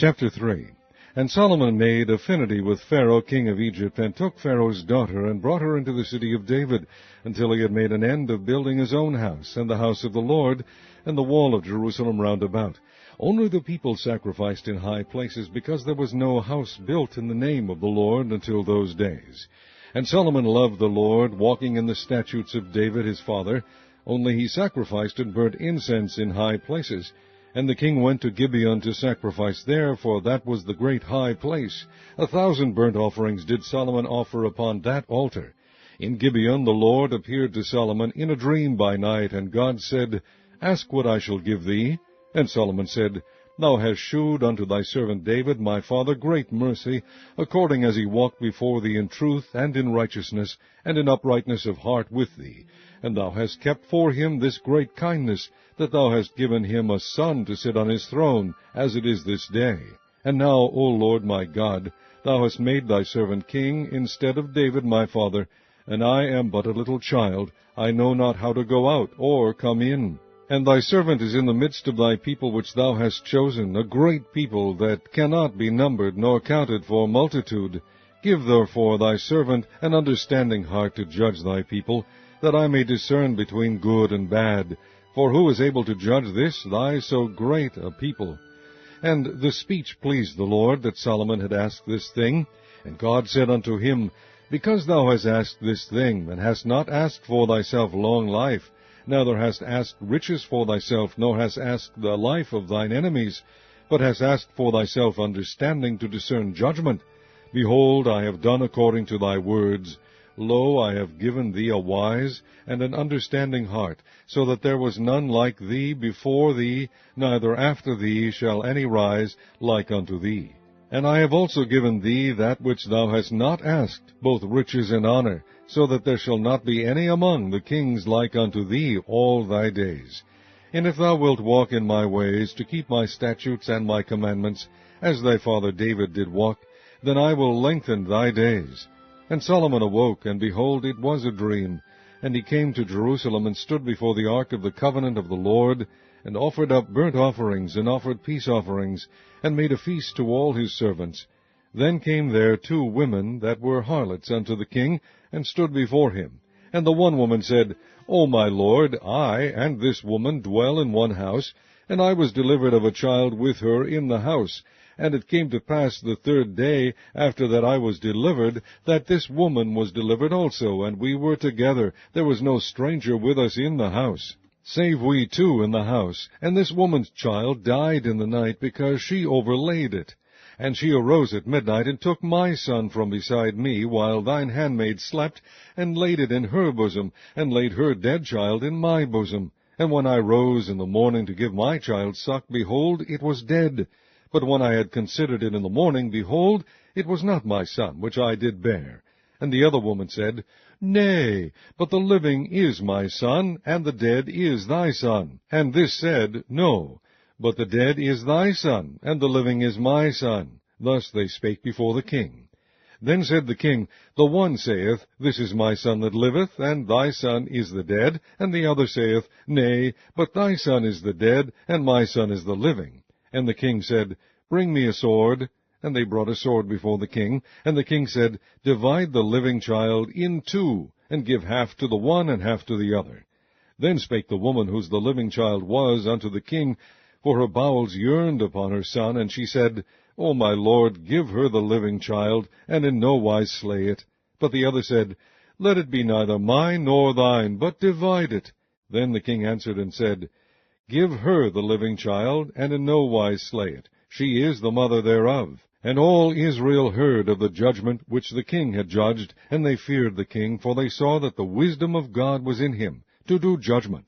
Chapter 3. And Solomon made affinity with Pharaoh king of Egypt, and took Pharaoh's daughter, and brought her into the city of David, until he had made an end of building his own house, and the house of the Lord, and the wall of Jerusalem round about. Only the people sacrificed in high places, because there was no house built in the name of the Lord until those days. And Solomon loved the Lord, walking in the statutes of David his father, only he sacrificed and burnt incense in high places. And the king went to Gibeon to sacrifice there, for that was the great high place. 1,000 burnt offerings did Solomon offer upon that altar. In Gibeon the Lord appeared to Solomon in a dream by night, and God said, Ask what I shall give thee. And Solomon said, Thou hast shewed unto thy servant David my father great mercy, according as he walked before thee in truth, and in righteousness, and in uprightness of heart with thee. And thou hast kept for him this great kindness, that thou hast given him a son to sit on his throne, as it is this day. And now, O Lord my God, thou hast made thy servant king instead of David my father, and I am but a little child, I know not how to go out or come in. And thy servant is in the midst of thy people which thou hast chosen, a great people that cannot be numbered nor counted for multitude. Give therefore thy servant an understanding heart to judge thy people, that I may discern between good and bad. For who is able to judge this, thy so great a people? And the speech pleased the Lord, that Solomon had asked this thing. And God said unto him, Because thou hast asked this thing, and hast not asked for thyself long life, neither hast asked riches for thyself, nor hast asked the life of thine enemies, but hast asked for thyself understanding to discern judgment, behold, I have done according to thy words. Lo, I have given thee a wise and an understanding heart, so that there was none like thee before thee, neither after thee shall any rise like unto thee. And I have also given thee that which thou hast not asked, both riches and honor, so that there shall not be any among the kings like unto thee all thy days. And if thou wilt walk in my ways, to keep my statutes and my commandments, as thy father David did walk, then I will lengthen thy days. And Solomon awoke, and behold, it was a dream. And he came to Jerusalem, and stood before the ark of the covenant of the Lord, and offered up burnt offerings, and offered peace offerings, and made a feast to all his servants. Then came there 2 women that were harlots unto the king, and stood before him. And the one woman said, O my lord, I and this woman dwell in one house, and I was delivered of a child with her in the house. And it came to pass the 3rd day after that I was delivered, that this woman was delivered also, and we were together. There was no stranger with us in the house, save we 2 in the house. And this woman's child died in the night, because she overlaid it. And she arose at midnight, and took my son from beside me, while thine handmaid slept, and laid it in her bosom, and laid her dead child in my bosom. And when I rose in the morning to give my child suck, behold, it was dead. But when I had considered it in the morning, behold, it was not my son, which I did bear. And the other woman said, Nay, but the living is my son, and the dead is thy son. And this said, No, but the dead is thy son, and the living is my son. Thus they spake before the king. Then said the king, The one saith, This is my son that liveth, and thy son is the dead. And the other saith, Nay, but thy son is the dead, and my son is the living. And the king said, Bring me a sword. And they brought a sword before the king. And the king said, Divide the living child in 2, and give half to the one and half to the other. Then spake the woman whose the living child was unto the king, for her bowels yearned upon her son, and she said, O my lord, give her the living child, and in no wise slay it. But the other said, Let it be neither mine nor thine, but divide it. Then the king answered and said, Give her the living child, and in no wise slay it. She is the mother thereof. And all Israel heard of the judgment which the king had judged, and they feared the king, for they saw that the wisdom of God was in him, to do judgment.